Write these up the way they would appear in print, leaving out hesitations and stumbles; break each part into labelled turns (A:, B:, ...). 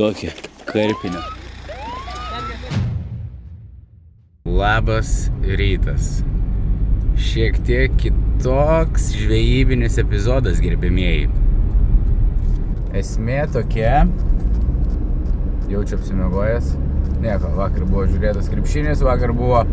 A: Tokį karpinio. Labas rytas. Šiek tiek kitoks žvejybinis epizodas, gerbėmieji. Esmė tokia. Jaučiu apsimiegojęs. Nieko, vakar buvo žiūrėtas krepšinis, vakar buvo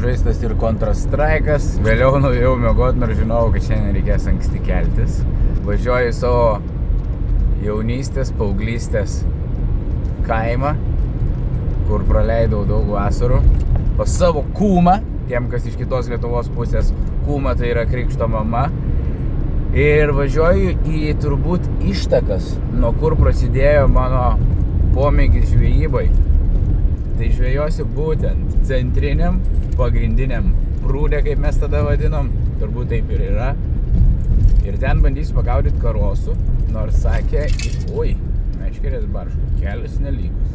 A: žaistas ir kontrastraikas. Vėliau nuėjau miegot, nors žinojau, kad šiandien reikės anksti keltis. Važiuoju į savo jaunystės, paauglystės kaimą, kur praleidau daug vasarų. Pas savo kūmą, tiem, kas iš kitos Lietuvos pusės, kūma tai yra krikšto mama. Ir važiuoju į turbūt ištakas, nuo kur prasidėjo mano pomėgis žvejybai. Tai žvejosiu būtent centriniam, pagrindiniam prūde, kaip mes tada vadinom, turbūt taip ir yra. Ir ten bandysiu pagaudyti karosų, nors sakė, oi, meškerės barškų, kelias nelygus.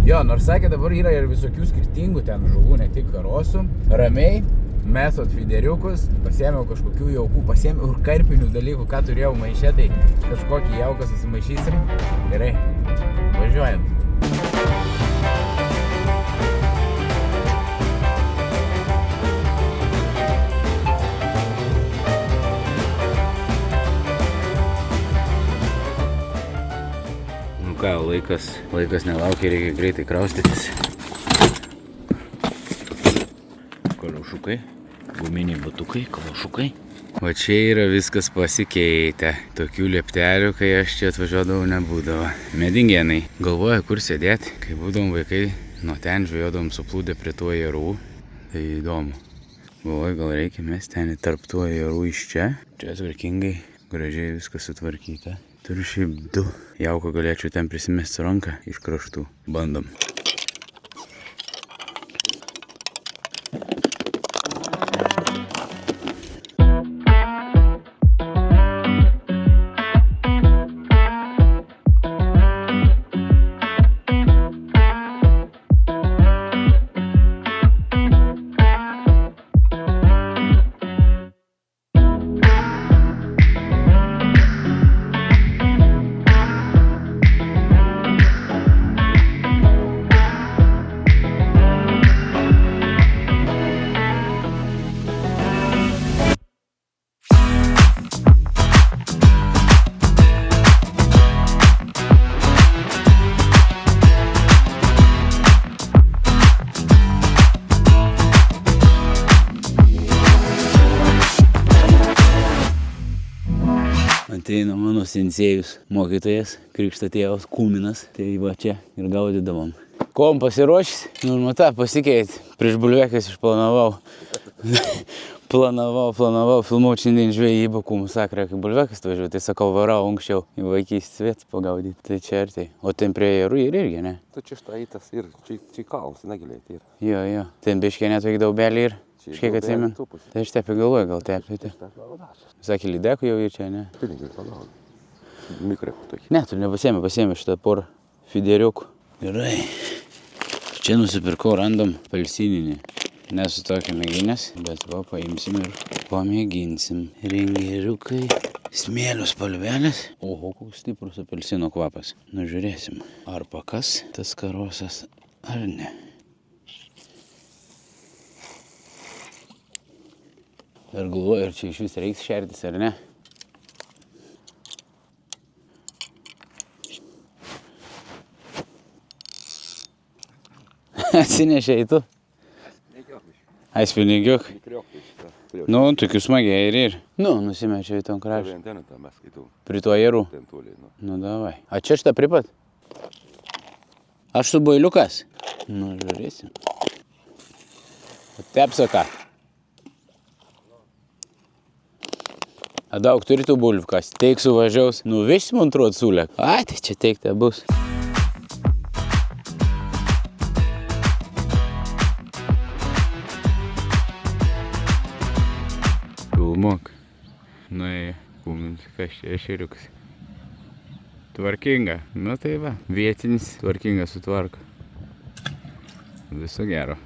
A: Jo, nors sakė, dabar yra ir visokių skirtingų ten žuvų, ne tik karosų. Ramiai, mesot fideriukus, pasiėmiau kažkokių jaukų, pasiėmiau ir karpinių dalykų, ką turėjau maišė, tai kažkokį jauką susimaišysim. Gerai, važiuojam. Ką, laikas nelaukia, reikia greitai kraustytis. Kaliošukai, guminiai batukai, kaliošukai. O čia yra viskas pasikeitę. Tokių lieptelių, kai aš čia atvažiuodavau, nebūdavo. Medingėnai galvoja, kur sėdėti. Kai būdavom vaikai, nuo ten žvejodom suplūdę prie tuo jarų. Tai įdomu. Galvoju, gal reikia mesti ten tarp tuo jarų iš čia. Čia tvarkingai, gražiai viskas sutvarkyta. Turiu šiaip 2. Jauko galėčiau ten prisimesti ranką iš kraštų. Bandom. Ateina mano sensėjus, mokytojas, krikšto tėvas, kūminas. Tai va čia ir gaudydavom. Kuom pasiruošęs? Nu, matą, pasikeitė. Prieš bulvekės išplanavau. Planavau, filmau šiandien žvejybą kūmų sakrą, kai bulvekas važiuoju. Tai sakau, varau anksčiau į vaikystės vietą pagaudyti. Tai čia ir tai. O ten prie jarų irgi, ne?
B: Tai čia štai tas ir čia kalnas, negiliai tai ir.
A: Jo. Ten biškė netvaik daubelį ir. Kažkiek atsimin. Tai aš tepi galvoju, gal tepite. Sakė, lydekų jau ir čia, ne?
B: Pinigai pagaudė. Mikrėkų tokį.
A: Ne, tu nepasiėmė šitą porą fideriukų. Gerai. Čia nusipirkau random pelsininį. Nesu tokio mėginęs, bet va, paimsim ir pamėginsim. Ringeriukai, smėlio spalvelės. Oho, koks stiprus apelsino kvapas. Nu, žiūrėsim, ar pakas tas karosas, ar ne. Ir galvoju, ar čia iš vis reiks šertis, ar ne? Atsinešė į tu? Aispinigiuk. Nu, tokių smagiai ir. Nu, nusimečiau į tom kraštą. Prie tuo jarų. Nu, davai. A čia šitą pripat? Aš su bailiukas. Nu, žiūrėsim. Tepsa ką? A daug turi tų bulvkas. Teik suvažiaus. Nu, višti man truot sulek. Ai, tai čia teikta bus. Filmuok. Nuėjo kūminti, kas čia ešeriukas. Tvarkinga. Nu tai va, vietinis tvarkinga sutvarko. Viso gero.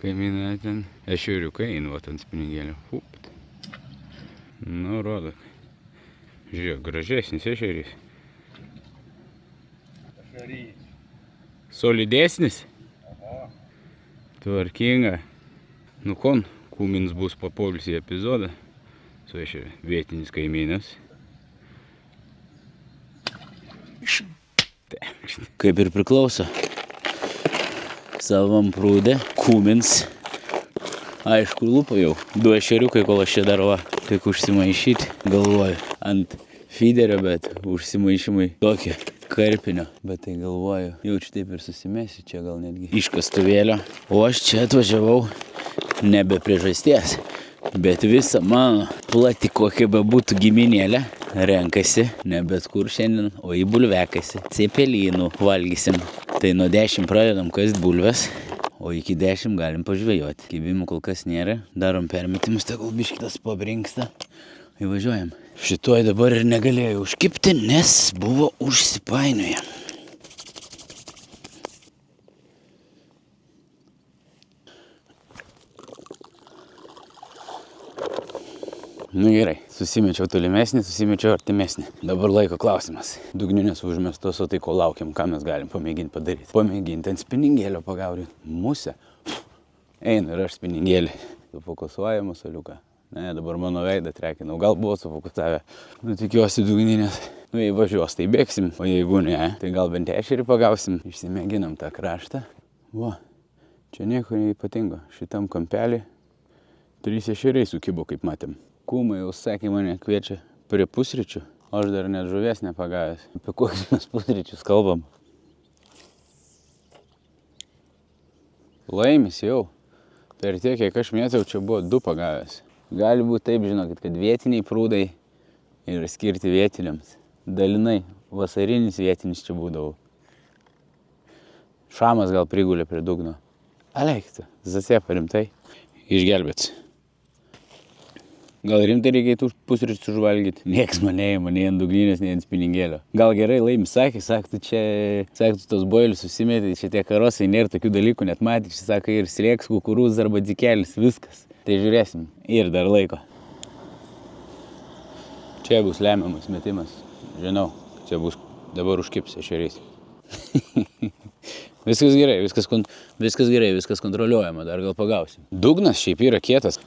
A: Kaimynai ten ešeriukai eina ant spiningėlio. Nu, rodo. Žiūrėk, gražesnis ešerys. Solidesnis. Tvarkinga. Nu kon, Kūmins bus papuolus į epizodą. Su ešerė vietinis kaimynas. Kaip ir priklauso savam prūdė, Kūmins. Aišku, lupa jau. 2 ešeriukai, kol aš čia dar va, tik užsimaišyti, galvoju, ant feederio, bet užsimaišimai tokie karpinio. Bet tai galvoju, jaučiu taip ir susimesiu, čia gal netgi iš kastuvėlio. O aš čia atvažiavau nebe priežasties, bet visa mano plati kokia bebūtų giminėlė renkasi ne bet kur šiandien, o į bulvekasi. Cepelynų valgysim. Tai nuo 10 pradedam kast bulves, o iki 10 galim pažvejoti. Kibimų kol kas nėra, darom permetimus, tegul biškitas pabrinksta. Įvažiuojam. Šitoj dabar ir negalėjau užkipti, nes buvo užsipainioję. Nu gerai, susimečiau tolimesnį, susimečiau artimesnį. Dabar laiko klausimas. Dugninės užmestos, o tai ko laukiam, ką mes galim pamėginti padaryti. Pamėginti ant spiningėlio pagaudyti. Musę. Einu ir aš spiningėlį. Sufokusuoja musaliuką. Ne, dabar mano veidą trekinau. Gal buvo sufokusavę. Nu tikiuosi dugninės. Nu jei važiuos, tai bėgsim. O jeigu ne, tai gal bent ešerį pagausim. Išsimėginam tą kraštą. Va, čia nieko neypatingo. Šitam kampelį 3 ešeriai sukibo, kaip matėm. Kūmai jau sakė, mane kviečia prie pusryčių, o aš dar net žuvies nepagavęs. Apie kokius mes pusryčius kalbam. Laimis jau. Per tiek, kiek aš mėtau, čia buvo 2 pagavęs. Gali būti taip, žinokit, kad vietiniai prūdai yra skirti vietiniams. Dalinai vasarinis vietinis čia būdavo. Šamas gal prigulė prie dugno. Aleiktų, zasėpa rimtai. Išgelbėts. Gal rimtai reikėtų pusryčius užvalgyti? Nieks mane nei ant dugninės, nei ant spiningėlio. Gal gerai Laimis sakė, tu tos boilius susimėtai, čia tie karosai, nėra tokių dalykų, net matyti, čia sakai ir slieks, kukurūz arba dzikelis, viskas. Tai žiūrėsim. Ir dar laiko. Čia bus lemiamas metimas. Žinau, čia bus dabar užkips ešerys. Viskas gerai, viskas kontroliuojama, dar gal pagausim. Dugnas šiaip yra kietas.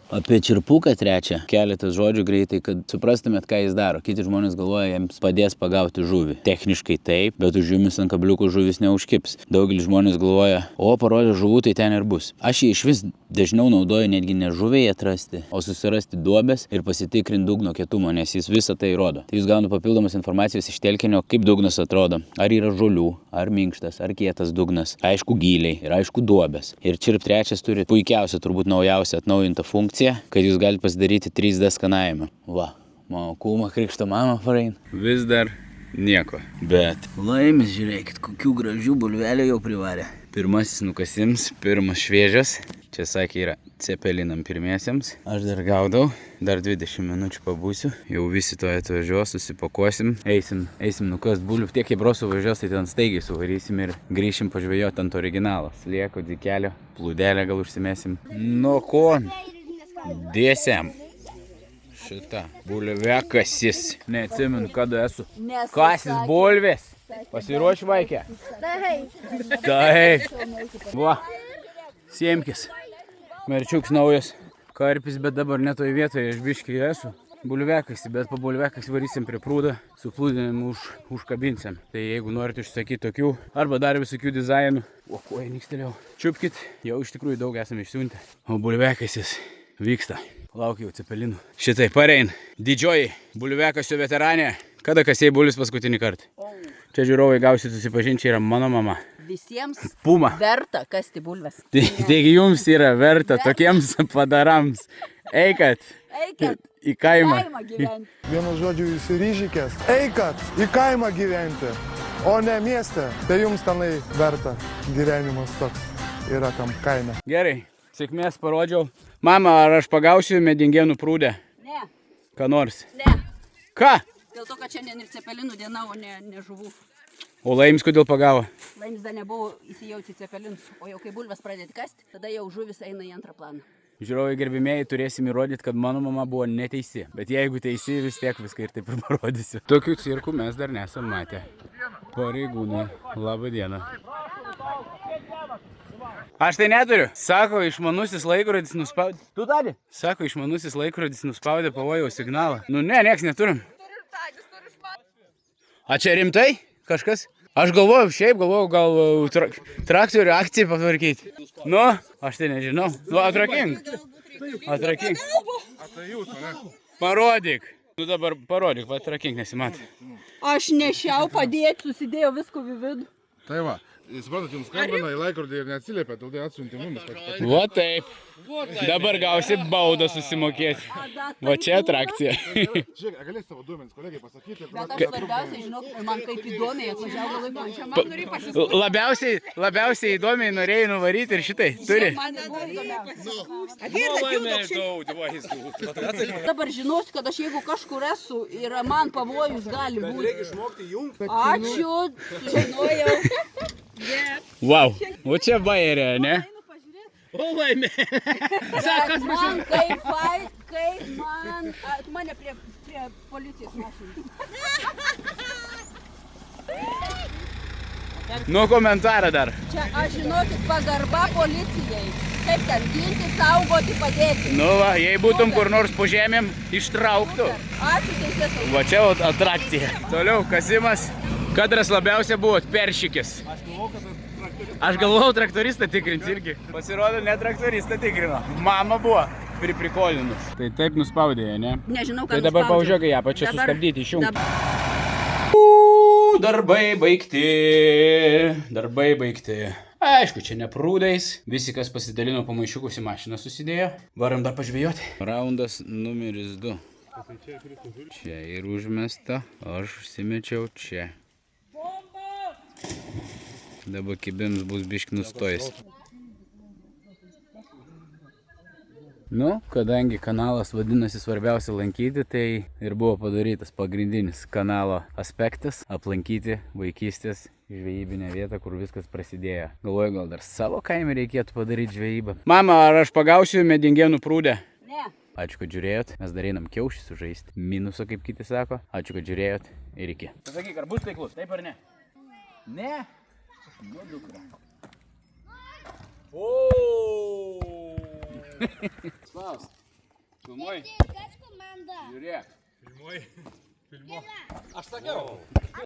A: Apie čirpuką 3 keletas žodžių greitai, kad suprastumėt, ką jis daro. Kiti žmonės galvoja, jiems padės pagauti žuvį. Techniškai taip, bet už jumis ant kabliukų žuvis neužkips. Daugelis žmonės galvoja, o parodė žuvų, tai ten ir bus. Aš jį iš vis dažniau naudoju netgi ne žuviai atrasti, o susirasti duobės ir pasitikrinti dugno kietumo, nes jis visą tai rodo. Tai jūs gauna papildomas informacijos iš telkinio, kaip dugnas atrodo. Ar yra žolių, ar minkštas, ar kietas dugnas. Aišku gyliai ir aišku duobės. Ir čirp 3 turi puikiausią, turbūt naujausią atnaujintą funkciją, kad jūs galite pasidaryti 3D skanavimą. Va, mano kūma krikšto mama parein. Vis dar nieko. Bet Laimis, žiūrėkit, kokių gražių bulvelių jau privarė. Pirmasis nukasims, pirmas šviežias. Čia sakė yra cepelinam pirmiesiems. Aš dar gaudau, dar 20 minučių pabūsiu. Jau visi to atvažiuos, susipakuosim. Eisim nukast bulvių. Tiek kaip Rosu važiuos, tai ten staigiai suvarysim ir grįšim pažvejoti ant originalo. Slieko, dzikelio, plūdelę gal užsimesim. Nu ko? Dėsiam. Šitą bulvekasis. Neatsimenu, kada esu. Kasis bulvės. Pasiruoši, vaikė? Taip. Va. Siemkis. Merčiuks naujas. Karpis, bet dabar netoj vietoje aš biškį esu. Bulvekasi, bet po bulvekasi varysim prie prūdą. Su plūdėm užkabinsim. Tai jeigu norite užsakyti tokių, arba dar visokių dizainų. O ko jie nikstelėjau. Čiupkit. Jau iš tikrųjų daug esame išsiuntę. O bulvekasis vyksta. Laukiau cepelinų. Šitai parein. Didžioji bulvekasio veteranė. Kada kasėjai bulvis paskutinį kartą? Čia žiūrovai gausit susipažinti, čia yra mano mama.
C: Visiems
A: Puma.
C: verta kasti bulves.
A: Taigi jums yra verta tokiems padarams. Eikit į kaimą.
C: Gyventi.
D: Vienu žodžiu, jūs ryžykės. Eikat į kaimą gyventi, o ne mieste. Tai jums tenai verta. Gyvenimas toks yra tam kaime.
A: Gerai, sėkmės parodžiau. Mama, ar aš pagausiu Medingėnų prūdę?
C: Ne,
A: Ką nors?
C: ne.
A: Ką?
C: Dėl to, kad šiandien ir cepelinų diena, o ne žuvų.
A: O Laimis kodėl pagavo?
C: Laimis dar nebuvo įsijauti cepelinus, o jau kai bulves pradėti kasti, tada jau žuvis eina į antrą planą.
A: Žiūrovai gerbimieji, turėsim įrodyti, kad mano mama buvo neteisi. Bet jeigu teisi, vis tiek viską ir taip ir parodysiu. Tokių cirkų mes dar nesam matę. Pareigūnai, labą dieną. Aš tai neturiu. Sako, išmanusis laikrodis nuspaudė. Tu tari? Sako, išmanusis laikrodis nuspaudė pavojaus signalą. Nu ne, nieks neturim. A čia rimtai? Kažkas? Aš galvojau, gal traktorių akciją patvarkyti. Nu, aš tai nežinau. Nu, atrakink. Atrakink. Parodyk. Nu dabar parodyk, atrakink, nesimatai.
C: Aš nešiau padėti, susidėjau visko į vidų.
E: Tai va, suprantat, jums skambina į laikrodį ir neatsiliepia, todėl atsiunti mums.
A: Va taip. Dabar gausi baudą susimokėti. Va čia atrakcija.
E: Žiūrėk, galėsi savo duomenis kolegai pasakyti.
C: Bet aš svarbiausiai, žinok, man kaip įdomiai atvažiavo galai, man čia man norėjo pasisakyti.
A: Labiausiai įdomiai norėjai nuvaryti ir šitai. Turi.
C: Man nebuvo įdomiausia. Dabar žinosiu, kad aš jeigu kažkur esu ir man pavojus gali būti. Ačiū, sužinojau.
A: Vau, o čia bairė, ne?
C: Bet man kaip man, mane prie policijos mašinos.
A: Nu komentarą dar.
C: Čia, aš žinokit, pagarba policijai. Kaip ten, ginti, saugoti, padėti.
A: Nu va, jei būtum kur nors po žemėm, ištrauktų.
C: Ačiū, teisėsaugai.
A: Va čia atrakcija. Toliau, kasimas. Kadras labiausia buvo peršykis. Aš galvojau traktoristą tikrinti irgi. Pasirodo, ne traktoristą tikrino. Mama buvo priprikolinus. Tai taip nuspaudė, ne?
C: Nežinau, ką
A: Tai dabar
C: nuspaudžiau.
A: paužiuokai ją pačią sustabdyti, išjungti. Darbai baigti. Aišku, čia ne prūdais. Visi, kas pasidalino po maišiukus į mašiną susidėjo. Varam dar pažvėjoti. Raundas numeris 2. Čia ir užmesta. Aš užsimečiau čia. Dabar kibims bus biški nustojęs. Nu, kadangi kanalas vadinasi svarbiausia lankyti, tai ir buvo padarytas pagrindinis kanalo aspektas - aplankyti vaikystės žvejybinę vietą, kur viskas prasidėjo. Galvoju, gal dar savo kaime reikėtų padaryti žvejybą. Mama, ar aš pagausiu medingėnų prūdę?
C: Ne.
A: Ačiū, kad žiūrėjot. Mes dar einam kiaušį sužaisti. Minuso, kaip kiti sako. Ačiū, kad žiūrėjot ir iki. Pasakyk, ar bus taiklus, taip ar ne? Ne? Nu, dukra. Oooo! Spaus. Filmuoj. Žiūrėk. Filmuoj. Aš sakiau.